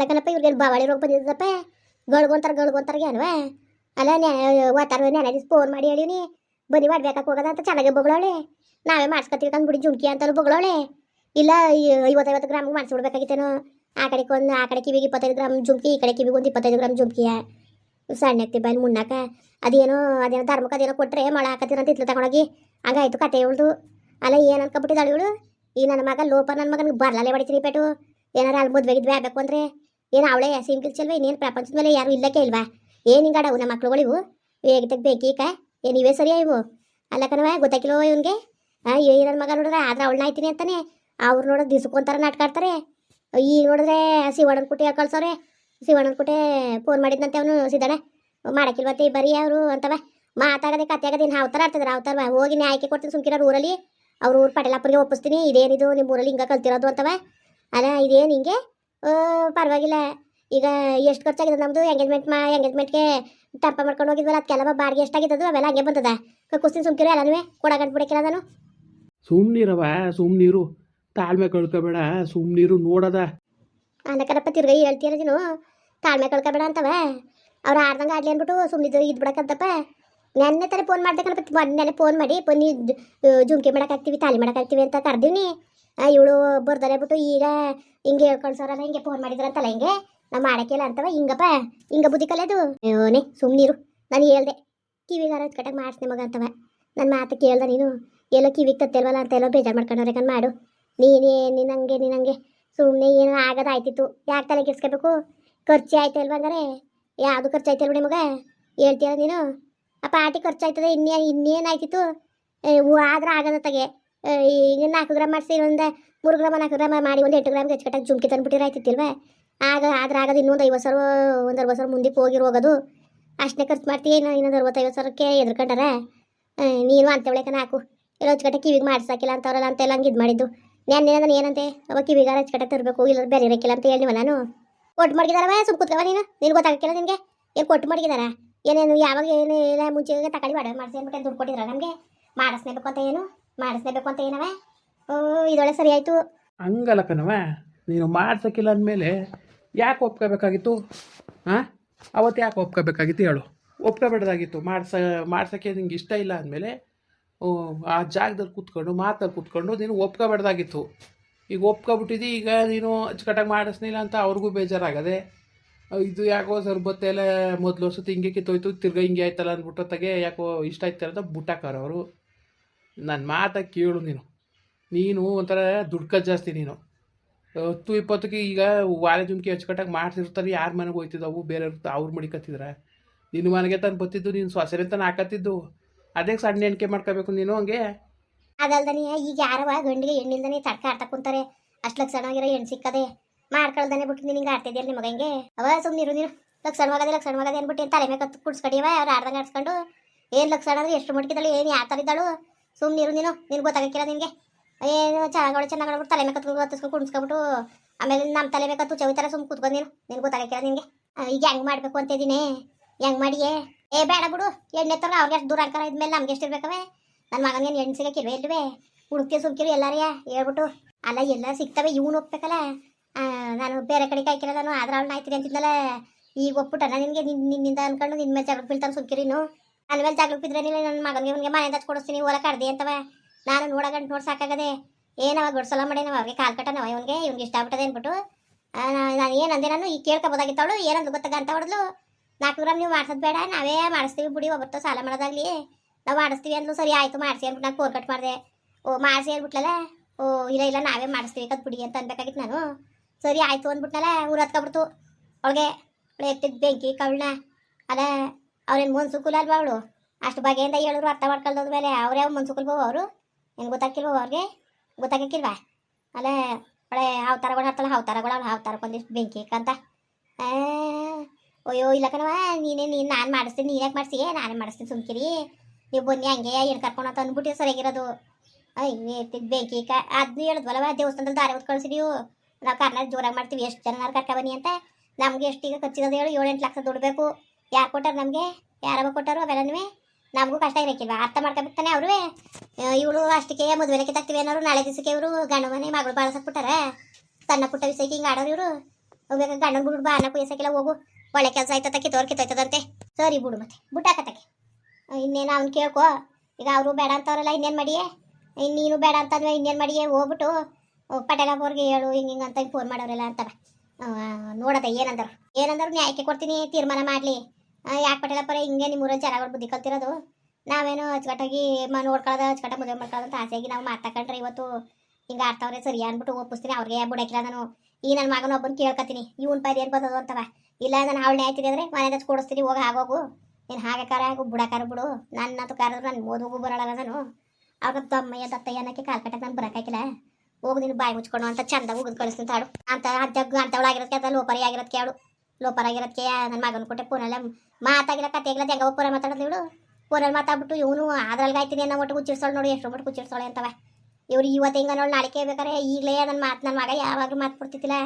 ಕಣಪ್ಪ ಇವ್ರಿಗೆ ಬಾವಳಿ ರೋಗ ಬಂದಿದ್ದಪ್ಪ ಗಳಿಗೊಂತಾರ ಅಲ್ವಾ ಅಲ್ಲ ವಾತಾರ ನೆನೆ ದಿವ್ಸ ಫೋನ್ ಮಾಡಿ ಹೇಳಿವ್ನಿ ಬನ್ನಿ ಮಾಡ್ಬೇಕಾಕ್ ಹೋಗೋದ ಅಂತ ಚೆನ್ನಾಗೆ ಬೊಗಳವಳೆ ನಾವೇ ಮಾಡ್ಸ್ಕೊತೀವಿ ಕಂದ್ಬಿಡಿ ಜುಮ್ಕಿ ಅಂತಲೂ ಬೊಗಳವಳೆ ಇಲ್ಲ 50 ಗ್ರಾಮ್ಗೆ ಮಾಡಿಸ್ಬಿಡ್ಬೇಕಾಗಿತ್ತೇನೋ ಆ ಕಡೆ ಕಿವಿಗೆ 25 ಗ್ರಾಮ್ ಜುಮ್ಕಿ ಈ ಕಡೆ ಕಿವಿಗೆ ಒಂದು 25 ಗ್ರಾಮ್ ಜುಮ್ಕಿಯ ಸಣ್ಣಕ್ತಿ ಬಾಯಿ ಮುಣ್ಣಾಕ ಅದೇನೋ ಧರ್ಮಕ್ಕೆ ಅದೇನೋ ಕೊಟ್ಟರೆ ಮೊಳ ಹಾಕತ್ತೀರಂತ ಇತ್ಲು ತಗೊಂಡೋಗಿ ಹಂಗಾಯ್ತು ಕತೆ ಇವಳ್ದು ಅಲ್ಲ ಏನು ಅನ್ಕೊಬಿಟ್ಟಿದ್ದಾಳೆ ಇವಳು ಈ ನನ್ನ ಮಗ ಲೋಪ ನನ್ನ ಮಗನಿಗೆ ಬರ್ಲಲ್ಲೇ ಹೊಡಿತೀನಿ ಪೇಟು ಏನಾರು ಅಲ್ಲಿ ಮದುವೆಗಿದ್ವಿ ಆಗಬೇಕು ಅಂದರೆ ಏನು ಅವಳೇ ಸಿಮ್ ಕಿಲ್ಚಲ್ವ ಇನ್ನೇನು ಪ್ರಪಂಚದ ಮೇಲೆ ಯಾರು ಇಲ್ಲಕ್ಕೆ ಇಲ್ವಾ ಏನು ಹಿಂಗಾಡವು ನಮ್ಮ ಮಕ್ಳುಗಳಿವು ಹೇಗಿದ್ದಕ್ಕೆ ಬೇಕೀಕ ಏನು ಇವೇ ಸರಿಯಾ ಇವು ಅಲ್ಲ ಕಣವ ಗೊತ್ತಾಕಿಲ್ವ ಇವನಿಗೆ ನನ್ನ ಮಗ ನೋಡಿದ್ರೆ ಆದ್ರೆ ಅವಳನ್ನ ಆಯ್ತೀನಿ ಅಂತಾನೆ ಅವ್ರು ನೋಡೋದು ದಿವ್ಸಕ್ಕೊಂತಾರ ನಾಟ್ಕಾಡ್ತಾರೆ ಈಗ ನೋಡಿದ್ರೆ ಶಿವಣ್ಣನ ಕುಟಿ ಕಳ್ಸವ್ರೆ ಶಿವಣ್ಣನ ಕುಟೆ ಫೋನ್ ಮಾಡಿದ್ನಂತೆ ಅವನು ಸಿದ್ದಣ್ಣ ಮಾಡಕ್ಕಿಲ್ವತ್ತೆ ಬರೀ ಅವರು ಅಂತವ ಮಾತಾಡದೆ ಕತೆ ಆಗದೆ ಇನ್ನು ಹಾವ್ತಾರ ಆಡ್ತಾರ ಹೋಗಿ ಆಯ್ಕೆ ಕೊಡ್ತೀನಿ ಸುಮ್ಕಿರೋರು ಊರಲ್ಲಿ ಅವ್ರ ಊರು ಪಟೇಲಪ್ಪರಿಗೆ ಒಪ್ಪಿಸ್ತೀನಿ ಇದೇನಿದು ನಿಮ್ಮ ಊರಲ್ಲಿ ಹಿಂಗೆ ಕಲ್ತಿರೋದು ಅಂತವ ಅಲ್ಲ ಇದೇನು ಹಿಂಗೆ ಪರವಾಗಿಲ್ಲ ಈಗ ಎಷ್ಟು ಖರ್ಚಾಗಿದೆ ನಮ್ಮದು ಎಂಗೇಜ್ಮೆಂಟ್ಗೆ ಟಂಪ ಮಾಡ್ಕೊಂಡು ಹೋಗಿದ್ವಲ್ಲ ಅದಕ್ಕೆಲ್ಲ ಬಾಡಿಗೆ ಎಷ್ಟಾಗಿದ್ದದು ಅವೆಲ್ಲ ಹಂಗೆ ಬಂದದ ಕುಸ್ತೀನಿ ಸುಮ್ಕಿರೋ ಎಲ್ಲನೂ ಕೊಡಗಂಟು ಬಿಡಕ್ಕಿಲ್ಲ ನಾನು ಸುಮ್ಮನಿರವ ಸುಮ್ಮನಿರು ತಾಳ್ಮೆ ಕಳ್ಕೊಬೇಡ ಸುಮ್ಮನಿರು ನೋಡದ ಅಲ್ಲ ಕಣಪ್ಪ ತಿರ್ಗೈ ಹೇಳ್ತೀರ ನೀನು ತಾಳ್ಮೆ ಕಳ್ಕೊಬೇಡ ಅಂತವ ಅವ್ರು ಆಡ್ದಂಗೆ ಆಡ್ಲಿ ಅಂದ್ಬಿಟ್ಟು ಸುಮ್ಮನಿದ್ದು ಇದು ಬಿಡಕ್ಕಂತಪ್ಪ ನೆನ್ನೆ ತಾನೇ ಫೋನ್ ಮಾಡ್ದೆ ಕಣಪ್ಪ ನೆನ್ನೆ ಫೋನ್ ಮಾಡಿ ಬನ್ನಿ ಜುಮ್ಕಿ ಮಾಡೋಕ್ಕಾಗ್ತೀವಿ ತಾಲಿ ಮಾಡೋಕ್ಕಾಗ್ತೀವಿ ಅಂತ ಕರ್ದೀನಿ ಇವಳು ಬರ್ದಾರೆ ಬಿಟ್ಟು ಈಗ ಹಿಂಗೆ ಹೇಳ್ಕೊಳ್ಸೋರಲ್ಲ ಹಿಂಗೆ ಫೋನ್ ಮಾಡಿದ್ರಂತಲ್ಲ ಹಿಂಗೆ ನಾವು ಮಾಡೋಕ್ಕಿಲ್ಲ ಅಂತವ ಹಿಂಗಪ್ಪ ಹಿಂಗೆ ಬುದ್ಧಿ ಕಲಿಯೋದು ಅಯ್ಯೋನೇ ಸುಮ್ಮನಿರು ನಾನು ಹೇಳ್ದೆ ಕಿವಿಗಾರ ಕಟ್ಟಾಗಿ ಮಾಡಿಸ್ನೆ ಮಗ ಅಂತವ ನನ್ನ ಮಾತು ಕೇಳ್ದೆ ನೀನು ಎಲ್ಲೋ ಕಿವಿಗೆ ತತ್ತಿಲ್ವಲ್ಲ ಅಂತ ಎಲ್ಲೋ ಬೇಜಾರು ಮಾಡ್ಕೊಂಡವ್ರೆ ಕಣ್ ಮಾಡು ನೀನಂಗೆ ಸುಮ್ಮನೆ ಏನೋ ಆಗೋದಾಯ್ತಿತ್ತು ಯಾಕೆ ತಲೆ ಕೆಡ್ಸ್ಕೋಬೇಕು ಖರ್ಚು ಆಯ್ತು ಅಲ್ವ ಹಂಗಾರೆ ಯಾವುದು ಖರ್ಚು ಆಯ್ತಲ್ವ ನಿಮಗೆ ಹೇಳ್ತೀರ ನೀನು ಆ ಪಾರ್ಟಿ ಖರ್ಚಾಯ್ತದೆ ಇನ್ನೇನಾಯ್ತಿತ್ತು ಆದ್ರೆ ಆಗೋದತ್ತಾಗೆ ಈಗ 4 ಗ್ರಾಮ್ ಮಾಡಿಸಿ ಒಂದು 3 ಗ್ರಾಮ್ 4 ಗ್ರಾಮ್ ಮಾಡಿ ಒಂದು 8 ಗ್ರಾಮ್ಗೆ ಹೆಚ್ಚು ಜುಮ್ಕಿ ತಂದುಬಿಟ್ಟಿರ ಆಯ್ತಿತ್ತಿಲ್ವ ಆಗೋದು ಇನ್ನೊಂದು 50 ಸಾವಿರ ಒಂದು 60 ಸಾವಿರ ಮುಂದಕ್ಕೆ ಹೋಗೋದು ಅಷ್ಟೇ ಖರ್ಚು ಮಾಡ್ತೀವಿ ಇನ್ನೊಂದು 60-50 ಸಾವಿರಕ್ಕೆ ಎದ್ರಕೊಂಡಾರ ನೀನು ಅಂತೇಳಕನ ಹಾಕು ಎಲ್ಲ ಹಚ್ಕಟ್ಟೆ ಕಿವಿಗೆ ಮಾಡಿಸಾಕಿಲ್ಲ ಅಂತವ್ರಲ್ಲ ಅಂತೆಲ್ಲ ಹಂಗೆ ಇದು ಮಾಡಿದ್ದು ನಾನು ಏನಂತೆ ಅವ ಕಿವಿಗಾರ ಹಚ್ಕಟ್ಟೆ ತರಬೇಕು ಇಲ್ಲ ಬೇರೆ ಇರೋಕ್ಕಿಲ್ಲ ಅಂತ ಹೇಳಿವ ನಾನು ಕೊಟ್ಟು ಮಡಗಿದಾರವ ಸುಮ್ ಕೂತ್ಕವ ನೀನು ಗೊತ್ತಾಗಕ್ಕಿಲ್ಲ ನಿನಗೆ ಏನು ಕೊಟ್ಟು ಮಡಗಿದಾರ ಏನೇನು ಯಾವಾಗ ಏನು ಇಲ್ಲ ಮುಂಚೆ ತಕೊಳ್ಳಿ ಮಾಡಿಸಿ ಅಂದ್ಬಿಟ್ಟು ದುಡ್ಡು ಕೊಟ್ಟಿದ್ರ ನಮಗೆ ಮಾಡಿಸ್ನೇಬೇಕು ಅಂತ ಏನವ ಇದೊಳ್ಳೆ ಸರಿ ಆಯಿತು ಹಂಗಲ್ಲ ಕಣವ ನೀನು ಮಾಡ್ಸಕ್ಕಿಲ್ಲ ಅಂದಮೇಲೆ ಯಾಕೆ ಒಪ್ಕೋಬೇಕಾಗಿತ್ತು ಹಾಂ ಅವತ್ತು ಯಾಕೆ ಒಪ್ಕೋಬೇಕಾಗಿತ್ತು ಹೇಳು ಒಪ್ಕೋಬೇಡ್ದಾಗಿತ್ತು ಮಾಡ್ಸೋಕ್ಕೆ ನಿಂಗೆ ಇಷ್ಟ ಇಲ್ಲ ಅಂದಮೇಲೆ ಆ ಜಾಗದಲ್ಲಿ ಕೂತ್ಕೊಂಡು ನೀನು ಒಪ್ಕೋಬೇಡ್ದಾಗಿತ್ತು ಈಗ ಒಪ್ಕೊಬಿಟ್ಟಿದ್ದು ಈಗ ನೀನು ಅಚ್ಚುಕಟ್ಟಾಗಿ ಮಾಡಿಸ್ನಿಲ್ಲ ಅಂತ ಅವ್ರಿಗೂ ಬೇಜಾರಾಗದೆ ಇದು ಯಾಕೋ ಸರ್ಬತ್ತೆ ಎಲ್ಲ ಮೊದಲು ವರ್ಷ ಹಿಂಗೆ ಕಿತ್ತೋಯ್ತು ತಿರ್ಗಾ ಹಿಂಗೆ ಆಯ್ತಲ್ಲ ಅಂದ್ಬಿಟ್ಟು ತಗೆ ಯಾಕೋ ಇಷ್ಟ ಆಯ್ತಲ್ಲ ಅಂತ ಬುಟ್ಟಾಕಾರ ಅವರು ನನ್ನ ಮಾತಾಗಿ ಕೇಳು ನೀನು ಒಂಥರ ದುಡ್ಕ ಜಾಸ್ತಿ ನೀನು 10-20ಕ್ಕೆ ಈಗ ವಾಲೆ ಜುಮ್ಕಿ ಅಚ್ಚುಕಟ್ಟಾಗಿ ಮಾಡ್ತಿರ್ತಾರೆ ಯಾರ ಮನೆಗೆ ಹೋಯ್ತಿದ್ದವು ಬೇರೆ ಅವ್ರು ಮಡಿಕತ್ತಿದ್ರೆ ನಿನ್ನ ಮನೆಗೆ ತಂದು ಬತ್ತಿದ್ದು ನೀನು ಸೊಸೆರೆ ತಾನು ಹಾಕತ್ತಿದ್ದು ಅದೇ ಸಣ್ಣ ಎಣಿಕೆ ಮಾಡ್ಕೋಬೇಕು ನೀನು ಹಂಗೆ ಅದಲ್ದನೆ ಈಗ ಯಾರವ ಗಂಡಿಗೆ ಹೆಣ್ಣಿಲ್ದನೆ ತಡ್ಕ ಆಡ್ತಾ ಕುಂತಾರೆ ಅಷ್ಟು ಲಕ್ಷಣವಾಗಿರೋ ಹೆಣ್ಣು ಸಿಕ್ಕದೆ ಮಾಡ್ಕೊಳ್ದಾನೆ ಬಿಟ್ಟು ನಿಂಗೆ ಆಡ್ತಿದ್ಯಲ್ಲ ನಿಮ್ಮ ಮಗಂಗೆ ಅವ ಸುಮ್ಮನಿರು ನೀನು ಲಕ್ಷಣವಾಗದೆ ಅಂದ್ಬಿಟ್ಟು ತಲೆ ಮೇಲೆ ಕತ್ತು ಕುಡ್ಸ್ಕಡಿಯವ ಅವ್ರು ಆಡ್ದಂಗೆ ಆಡ್ಸ್ಕೊಂಡು ಏನು ಲಕ್ಷಣ ಅಂದ್ರೆ ಎಷ್ಟು ಮಟ್ಕಿದ್ದಾಳು ಏನು ಯಾವ ಥರ ಇದ್ದಾಳು ಸುಮ್ಮನಿರು ನೀನು ಗೊತ್ತಾಗಕ್ಕಿಲ್ಲ ನಿನಗೆ ಏನು ಚೆನ್ನಾಗಿ ತಲೆ ಮೇಲೆ ಕತ್ತು ಹತ್ತಿಸ್ಕೊಂಡು ಕುಣಿಸ್ಕೊಬಿಟ್ಟು ಆಮೇಲೆ ನಮ್ಮ ತಲೆ ಮೇಲೆ ಕತ್ತು ಚವಿ ಥರ ಸುಮ್ಮನೆ ಕೂತ್ಕೊಂಡು ನೀನು ಗೊತ್ತಾಗಕ್ಕಿಲ್ಲ ನಿನಗೆ ಈಗ ಹೆಂಗೆ ಮಾಡಬೇಕು ಅಂತ ಇದ್ದೀನಿ ಹೆಂಗೆ ಮಾಡಿಯೇ ಬೇಡ ಬಿಡು ಎಣ್ಣೆ ತರ ಅವ್ರಿಗೆ ಎಷ್ಟು ದೂರ ಅಂಕಾರ ಇದ್ಮೇಲೆ ನಮ್ಗೆ ಎಷ್ಟು ಇರ್ಬೇಕವೆ ನನ್ನ ಮಗನಿಗೆ ಹೆಣ್ಣು ಸಿಗಕ್ಕಿಲ್ವೇ ಇಲ್ವೇ ಹುಡುಕಿ ಸುಮ್ಕಿರು ಎಲ್ಲಾರಿಯ ಹೇಳ್ಬಿಟ್ಟು ಅಲ್ಲ ಎಲ್ಲ ಸಿಗ್ತವೆ ಇವನು ಒಪ್ಬೇಕಲ್ಲ ನಾನು ಬೇರೆ ಕಡೆ ಕಾಯ್ಕಿಲ್ಲ ನಾನು ಆದ್ರೆ ಅವಳನ್ನ ಆಯ್ತೀನಿ ಅಂತಿದ್ನಲ್ಲ ಈಗ ಒಪ್ಬಿಟ್ಟ ನಿನಗೆ ನಿನ್ನಿಂದ ಅನ್ಕೊಂಡು ನಿನ್ನ ಮೇಲೆ ಜಾಗಕ್ಕೆ ಬೀಳ್ತಾನೆ ಸುಮ್ಕಿರಿ ಇನ್ನು ನನ್ನ ಮೇಲೆ ಜಾಗಕ್ಕೆ ಬಿದ್ದರೆ ನೀನು ನನ್ನ ಮಗನಿಗೆ ಮನೆಯಿಂದ ಕೊಡಿಸ್ತೀನಿ ಓಲ ಕಡ್ದೆ ಅಂತವ ನಾನು ನೋಡಗಂಟು ನೋಡಿ ಸಾಕಾಗದೆ ಏನವ ಗೊಡ್ಸಲ ಮಾಡಿ ನಾವು ಅವ್ರಿಗೆ ಕಾಲ್ ಕಟ್ಟನವ ಇವ್ನಿಗೆ ಇಷ್ಟ ಆಗ್ಬಿಟ್ಟದೆ ಅಂದ್ಬಿಟ್ಟು ನಾನು ಏನಂದೆ ನಾನು ಈಗ ಕೇಳ್ಕೊಬೋದಾಗಿತ್ತವಳು ಏನಂದು ಗೊತ್ತಾಗ ಅಂತ ಹೊಡೆದ್ಲು 4 ಗ್ರಾಮ್ ನೀವು ಮಾಡ್ಸೋದು ಬೇಡ ನಾವೇ ಮಾಡಿಸ್ತೀವಿ ಬಿಡಿ ಒಬ್ಬತ್ತು ಸಾಲ ಮಾಡೋದಾಗ್ಲಿ ನಾವು ಮಾಡಿಸ್ತೀವಿ ಅಂದ್ಲು ಸರಿ ಆಯಿತು ಮಾಡಿಸಿ ಅಂದ್ಬಿಟ್ಟು ನಾನು ಫೋನ್ ಕಟ್ ಮಾಡಿದೆ ಮಾಡಿಸಿ ಹೇಳ್ಬಿಟ್ಲಲ್ಲ ಇಲ್ಲ ನಾವೇ ಮಾಡಿಸ್ತೀವಿ ಕದ್ ಬಿಡಿ ಅಂತ ಅನ್ಬೇಕಾಗಿತ್ತು ನಾನು ಸರಿ ಆಯಿತು ಅಂದ್ಬಿಟ್ನಲ್ಲ ಊರು ಹತ್ಕೊಬಿಡ್ತು ಅವಳಿಗೆ ಎತ್ತಿದ್ದು ಬೆಂಕಿ ಕವಳನ್ನ ಅಲ್ಲ ಅವ್ರೇನು ಮನ್ಸುಕುಲ ಅಲ್ವಾ ಅವಳು ಅಷ್ಟು ಬಗೆಯಿಂದ ಹೇಳಿದ್ರು ಅರ್ಥ ಮಾಡ್ಕೊಳ್ದೋದ ಮೇಲೆ ಅವ್ರ್ಯಾವ ಮನ್ಸುಕುಲ್ಬೋ ಅವರು ಏನು ಗೊತ್ತಾಕಿಲ್ವ ಅವ್ರಿಗೆ ಗೊತ್ತಾಗಕ್ಕಿಲ್ವಾ ಅಲ್ಲ ಅವಳೆ ಹಾವ್ತಾರಗಳು ಹತ್ತಲ್ಲ ಹಾವ್ತಾರಕ್ಕೆ ಒಂದಿಷ್ಟು ಬೆಂಕಿ ಅಂತ ಅಯ್ಯೋ ಇಲ್ಲ ಕಣವ ನೀನು ನಾನು ಮಾಡಿಸ್ತೀನಿ ನೀನು ಯಾಕೆ ಮಾಡಿಸಿ ನಾನೇ ಮಾಡಿಸ್ತೀನಿ ಸುಮ್ಕಿರಿ ನೀವು ಬನ್ನಿ ಹಂಗೆ ಏನು ಕರ್ಕೊಂಡು ಅಂತ ಅಂದ್ಬಿಟ್ಟು ಸರಿಯಾಗಿರೋದು ಎತ್ತಿದ್ದು ಬೆಂಕಿ ಅದನ್ನ ಹೇಳಿದ್ವಲ್ಲವ ದೇವಸ್ಥಾನದಲ್ಲಿ ದಾರಿ ಹೊತ್ತು ಕಳಿಸಿ ನೀವು ನಾವು ಕಾರ್ನಾಗ ಜೋರಾಗಿ ಮಾಡ್ತೀವಿ ಎಷ್ಟು ಜನ ಕರ್ಕೊಬನ್ನಿ ಅಂತ ನಮಗೆ ಎಷ್ಟು ಈಗ ಖರ್ಚಿರೋದು ಹೇಳಿ 7-8 ಲಕ್ಷ ದುಡ್ಬೇಕು ಯಾರು ಕೊಟ್ಟಾರು ನಮಗೆ ಯಾರವ ಕೊಟ್ಟಾರು ಅವೆಲ್ಲನೂ ನಮಗೂ ಕಷ್ಟ ಇರೋಕ್ಕಿಲ್ವ ಅರ್ಥ ಮಾಡ್ಕೊಬೇಕಾನೆ ಅವರು ಇವಳು ಅಷ್ಟಕ್ಕೆ ಮದುವೆಲಕ್ಕೆ ತಗ್ತೀವಿ ಅನ್ನೋರು ನಾಳೆ ದಿವಸಕ್ಕೆ ಇವರು ಗಂಡು ಮನೆ ಮಗಳು ಬಳಸಕ್ಬಿಟ್ಟಾರ ಸಣ್ಣ ಪುಟ್ಟ ವಿಷಯಕ್ಕೆ ಹಿಂಗೆ ಆಡೋರು ಇವರು ಹೋಗ್ಬೇಕು ಗಂಡನ ಬಿಡ್ಬಿಟ್ಟು ಬಾ ಅನ್ನ ಕುಯ್ಸಕ್ಕೆಲ್ಲ ಹೋಗು ಒಳ್ಳೆ ಕೆಲಸ ಆಯ್ತದ ಕಿತ್ತೋಯ್ತದಂತೆ ಸರಿ ಬಿಡು ಮತ್ತೆ ಬಿಟ್ಟಾಕತ್ತಕ್ಕೆ ಇನ್ನೇನು ಅವ್ನು ಕೇಳ್ಕೊ ಈಗ ಅವರು ಬೇಡ ಅಂತವ್ರಲ್ಲ ಇನ್ನೇನು ಮಾಡಿಯೇ ನೀನು ಬೇಡ ಅಂತಂದ್ರೆ ಇನ್ನೇನು ಮಾಡಿಯೇ ಹೋಗ್ಬಿಟ್ಟು ಪಟೇಲಪ್ಪವ್ರಿಗೆ ಹೇಳು ಹಿಂಗೆ ಅಂತ ಫೋನ್ ಮಾಡೋರೆಲ್ಲ ಅಂತ ನೋಡದೆ ಏನಂದ್ರು ನ್ಯಾಯಕ್ಕೆ ಕೊಡ್ತೀನಿ ತೀರ್ಮಾನ ಮಾಡಲಿ ಯಾಕೆ ಪಟೇಲಪ್ಪರ ಹಿಂಗೆ ನಿಮ್ಮೂರಲ್ಲಿ ಜನಗಳು ಬುದ್ಧಿ ಕಲ್ತಿರೋದು ನಾವೇನು ಅಚ್ಚುಕಟ್ಟಾಗಿ ನೋಡ್ಕೊಳ್ಳೋದು ಅಚ್ಚುಕಟ್ಟಾಗಿ ಮದುವೆ ಮಾಡ್ಕೊಳ್ಳೋದು ಅಂತ ಆಸೆಯಾಗಿ ನಾವು ಮಾತಾಕೊಂಡ್ರೆ ಇವತ್ತು ಹಿಂಗೆ ಆಡ್ತಾವ್ರೆ ಸರಿ ಅಂದ್ಬಿಟ್ಟು ಒಪ್ಪಿಸ್ತೀನಿ ಅವ್ರಿಗೆ ಬಿಡಕ್ಕಿಲ್ಲ ನಾನು ಈ ನನ್ನ ಮಗನ ಒಬ್ಬನ ಕೇಳ್ಕೊತೀನಿ ಇವನ್ ಪೈದ ಏನು ಬರ್ತದೋ ಅಂತವ ಇಲ್ಲ ನಾನು ಅವಳನ್ನೇ ಆಯ್ತೀನಿ ಅಂದರೆ ಮನೆ ಕೊಡಿಸ್ತೀನಿ ಹೋಗಿ ಆಗೋಗು ನೀನು ಹಾಗೆ ಕಾರ ಆಗು ಬುಡಕಾರ ಬಿಡು ನನ್ನಂತೂ ಕರೆದ್ರು ನಾನು ಓದೋಗು ಬರೋಲ್ಲ ನಾನು ಅವ್ರ ತಮ್ಮಯ್ಯ ದತ್ತಯ್ಯ ಅನ್ನೋಕ್ಕೆ ಕಾಲ್ ಕಟ್ಟಕ್ಕೆ ನಾನು ಬರೋಕ್ಕಾಗಿಲ್ಲ ಹೋಗಿ ನೀನು ಬಾಯಿ ಮುಚ್ಕೊಂಡು ಅಂತ ಚಂದ ಉಗಿದು ಕಳಿಸ್ತೀನಿ ತಾಡು ಅಂತವಳಾಗಿರೋದಕ್ಕೆ ಅಂತ ಲೋಪರಿ ಆಗಿರೋದಕ್ಕೆ ಅವಳು ಲೋಪರ್ ಆಗಿರೋದಕ್ಕೆ ನನ್ನ ಮಗನ ಕೊಟ್ಟೆ ಫೋನಲ್ಲ ಮಾತಾಗಿಲ್ಲ ಕತೆಗಿಲ್ಲ ಹೆಂಗ ಫೋನ ಮಾತಾಡೋದು ಇವಳು ಫೋನಲ್ಲಿ ಮಾತಾಡ್ಬಿಟ್ಟು ಇವನು ಅದ್ರಲ್ಲಿ ಆಯ್ತೀನಿ ಅನ್ನೋ ಒಟ್ಟು ಹುಚ್ಚಿಡ್ಸೋಳು ನೋಡಿ ಎಷ್ಟು ಮಟ್ಟು ಹುಚ್ಚಿಡ್ಸೋಳೆ ಅಂತವ ಇವ್ರು ಇವತ್ತು ಹಿಂಗ ನೋಡಿ ನಾಳಿಕೆ ಬೇಕಾರೆ ಈಗಲೇ ನನ್ನ ಮಗ ಯಾವಾಗಲೂ ಮಾತು ಕೊಡ್ತಿದ್ದಿಲ್ಲ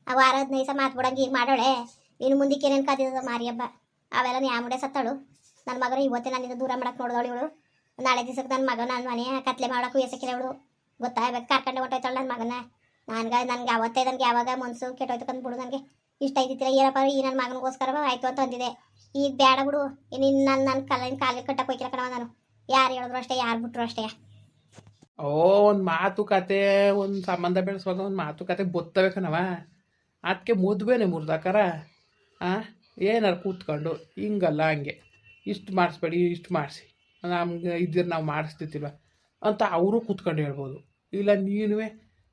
ಆ ವಾರ 15 ದಿವಸ ಮಾತು ಬಿಡಂಗೆ ಈಗ ಮಾಡೋಳೆ ಇನ್ನು ಮುಂದಕ್ಕೆ ಏನೇನು ಕಾದಿದ ಮಾರಿ ಹಬ್ಬ ಅವೆಲ್ಲ ನ್ಯಾ ಮುಂಡೆ ಸತ್ತಾಳು ನನ್ನ ಮಗನ ಇವತ್ತೇ ನನ್ನಿಂದ ದೂರ ಮಾಡಕ್ಕೆ ನೋಡಿದವಳು ಇವಳು ನಾಳೆ ದಿವಸಕ್ಕೆ ನನ್ನ ಮಗ ನನ್ನ ಮನೆ ಕತ್ಲೆ ಮಾಡೋಕ್ಕೂ ಎಸಕ್ಕಿಲ್ಲ ಇವಳು ಗೊತ್ತಾಗಬೇಕು ಕರ್ಕೊಂಡೆ ಹೊಟ್ಟೋಯ್ತಾಳೆ ನನ್ನ ಮಗನ ನನ್ಗೆ ಅವತ್ತೇ ನನಗೆ ಯಾವಾಗ ಮನಸ್ಸು ಕೆಟ್ಟೋಯ್ತು ಕಂದ್ಬಿಡು ನನಗೆ ಇಷ್ಟ ಇದ್ದಿತ್ತಿಲ್ಲ ಏನಪ್ಪ ಈ ನನ್ನ ಮಗನಿಗೋಸ್ಕರ ಆಯಿತು ಅಂತ ಅಂದಿದೆ ಈಗ ಬೇಡ ಬಿಡು ಇನ್ನು ನನ್ನ ಕಾಲಿಗೆ ಕಟ್ಟಕ್ಕೆ ಹೋಯ್ಕಿಲ್ಲ ಕಣವ ನಾನು ಯಾರು ಹೇಳಿದ್ರು ಅಷ್ಟೇ ಯಾರು ಬಿಟ್ರು ಅಷ್ಟೇ ಒಂದು ಮಾತುಕತೆ ಒಂದು ಸಂಬಂಧ ಬೆಳೆಸುವಾಗ ಒಂದು ಮಾತುಕತೆ ಗೊತ್ತವೆ ಕಣವ ಅದಕ್ಕೆ ಮದುವೆನೇ ಮುರಿದಾಕಾರ ಏನಾರು ಕೂತ್ಕೊಂಡು ಹಿಂಗಲ್ಲ ಹಂಗೆ ಇಷ್ಟು ಮಾಡಿಸ್ಬೇಡಿ ಇಷ್ಟು ಮಾಡಿಸಿ ನಮ್ಗೆ ಇದ್ರೆ ನಾವು ಮಾಡಿಸ್ತಿತ್ತಿಲ್ವ ಅಂತ ಅವರು ಕೂತ್ಕೊಂಡು ಹೇಳ್ಬೋದು ಇಲ್ಲ ನೀನು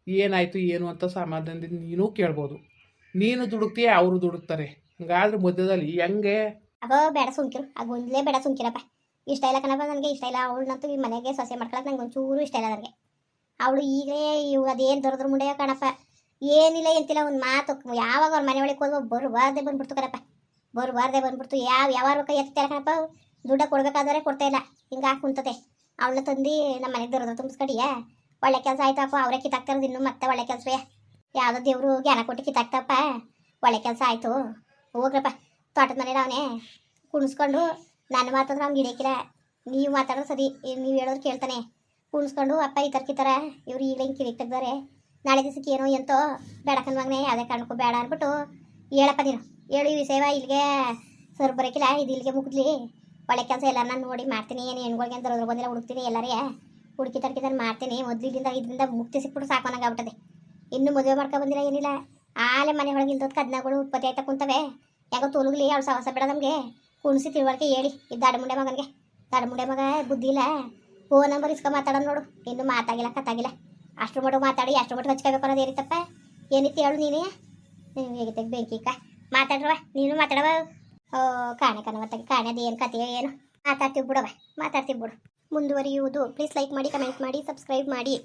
ಏನಾಯಿತು ಏನು ಅಂತ ಸಮಾಧಾನದಿಂದ ನೀನು ಕೇಳ್ಬೋದು ನೀನು ದುಡುಕ್ತೀಯ ಅವರು ದುಡುಕ್ತಾರೆ ಹಂಗಾದ್ರೆ ಮಧ್ಯದಲ್ಲಿ ಹೆಂಗೆ ಅಗೋ ಬೇಡ ಸುಮ್ಕಿರು ಆಗೊಂದ್ಲೇ ಬೇಡ ಸುಮ್ಕಿರಪ್ಪ ಇಷ್ಟ ಇಲ್ಲ ಕಣಪ್ಪ ನನಗೆ ಇಷ್ಟ ಇಲ್ಲ ಅವಳನ್ನಂತೂ ಈ ಮನೆಗೆ ಸೊಸೆ ಮಾಡ್ಕೊಳಕ್ಕೆ ನಂಗೆ ಒಂಚೂರು ಇಷ್ಟ ಇಲ್ಲ ನನಗೆ ಅವಳು ಈಗಲೇ ಅದೇನು ದೊರದ್ರ ಮುಂಡೆ ಕಣಪ್ಪ ಏನಿಲ್ಲ ಎಂತಿಲ್ಲ ಒಂದು ಮಾತು ಯಾವಾಗ ಅವ್ರ ಮನೆ ಒಳಗೆ ಹೋದ್ವು ಬರುವಾರದೆ ಬಂದ್ಬಿಡ್ತು ಕಣಪ್ಪ ಬರುವಾರದೆ ಬಂದ್ಬಿಡ್ತು ಯಾವಾಗ ಕೈ ಎತ್ತಿಲ್ಲ ಕಣಪ್ಪ ದುಡ್ಡ ಕೊಡ್ಬೇಕಾದ್ರೆ ಕೊಡ್ತಾ ಇಲ್ಲ ಹಿಂಗೆ ಹಾಕಿ ಕುಂತತೆ ಅವಳನ್ನ ತಂದು ನಮ್ಮ ಮನೆಗೆ ದೊರದ್ರ ತುಂಬಿಸ್ಕಡಿಯ ಒಳ್ಳೆ ಕೆಲಸ ಆಯ್ತಪ್ಪ ಅವರೇ ಕಿತ್ತಾಕ್ತಾರದು ಇನ್ನೂ ಮತ್ತೆ ಒಳ್ಳೆ ಕೆಲಸವೇ ಯಾವುದೋ ದೇವರು ಜ್ಞಾನ ಕೊಟ್ಟು ಕಿತ್ತಾಕ್ತಪ್ಪ ಒಳ್ಳೆ ಕೆಲಸ ಆಯಿತು ಹೋಗ್ರಪ್ಪ ತೋಟದ ಮನೇಲಿ ಅವನೇ ಕುಣಿಸ್ಕೊಂಡು ನನ್ನ ಮಾತಂದ್ರೆ ಅವ್ನು ಹಿಡಿಯಕ್ಕಿಲ್ಲ ನೀವು ಮಾತಾಡೋದು ಸರಿ ನೀವು ಹೇಳೋರು ಕೇಳ್ತಾನೆ ಕುಣಿಸ್ಕೊಂಡು ಅಪ್ಪ ಈ ಥರ ಇವ್ರು ಈಗ ಹಿಂಗೆ ಕಿರಿಕ್ ತೆಗ್ದಾರೆ ನಾಳೆ ದಿವಸಕ್ಕೆ ಏನೋ ಎಂತೋ ಬೇಡ ಕಣ್ಮಗನೇ ಯಾವುದೇ ಕಾರಣಕ್ಕೂ ಬೇಡ ಅಂದ್ಬಿಟ್ಟು ಹೇಳಪ್ಪ ನೀನು ಹೇಳು ಈ ವಿಷಯವ ಇಲ್ಲಿಗೆ ಸರ್ ಬರೋಕ್ಕಿಲ್ಲ ಇದು ಇಲ್ಲಿಗೆ ಮುಗಿದ್ಲಿ ಒಳ್ಳೆ ಕೆಲಸ ಎಲ್ಲ ನಾನು ನೋಡಿ ಮಾಡ್ತೀನಿ ಏನು ಹೆಣ್ಗಳಿಗೆ ಅಂತ ಬಂದಿಲ್ಲ ಹುಡುಕ್ತೀನಿ ಎಲ್ಲರೇ ಹುಡುಕಿ ತಡ್ಕಿದ್ರೆ ಮಾಡ್ತೀನಿ ಮೊದಲಿಂದ ಇದರಿಂದ ಮುಕ್ತಿ ಸಿಕ್ಬಿಟ್ಟು ಸಾಕೋನಾಗ್ಬಿಟ್ಟದೆ ಇನ್ನೂ ಮದುವೆ ಮಾಡ್ಕೊ ಬಂದಿಲ್ಲ ಏನಿಲ್ಲ ಆಲೆ ಮನೆ ಒಳಗೆ ಇಲ್ದೋದು ಕದ್ನಾಗಳು ಉತ್ಪತ್ತಿ ಆಯ್ತಾ ಕುಂತವೆ ಯಾಕೋ ತೋಲುಗ್ಲಿ ಅವಳು ಸಹವಾಸ ಬೇಡ ನಮಗೆ ಕುಣಿಸಿ ತಿಳುವಳಿಕೆ ಹೇಳಿ ಇದು ದಡಮುಂಡೆ ಮಗನಿಗೆ ದಡಮುಂಡೆ ಮಗ ಬುದ್ಧಿ ಇಲ್ಲ ಫೋನ್ ನಂಬರ್ ಇಸ್ಕೊ ಮಾತಾಡೋದು ನೋಡು ಇನ್ನೂ ಮಾತಾಗಿಲ್ಲ ಕತ್ತಾಗಿಲ್ಲ ಅಷ್ಟು ಮಟ್ಟು ಮಾತಾಡಿ ಅಷ್ಟು ಮಟ್ಟು ಹಚ್ಕೋಬೇಕು ಅನ್ನೋದು ಏನಿತ್ತಪ್ಪ ಏನಿತ್ತು ಹೇಳು ನೀನೇ ಹೇಗಿತ್ತೆ ಬೆಂಕಿಕ್ಕ ಮಾತಾಡ್ರವ ನೀನು ಮಾತಾಡವ ಕಾಣೆ ಕಣವತ್ತಾಗಿ ಕಾಣೆದು ಏನು ಕತೆ ಏನು ಮಾತಾಡ್ತೀವಿ ಬಿಡವ ಮಾತಾಡ್ತೀವಿ ಬಿಡು ಮುಂದುವರಿಯುವುದು ಪ್ಲೀಸ್ ಲೈಕ್ ಮಾಡಿ ಕಮೆಂಟ್ ಮಾಡಿ ಸಬ್ಸ್ಕ್ರೈಬ್ ಮಾಡಿ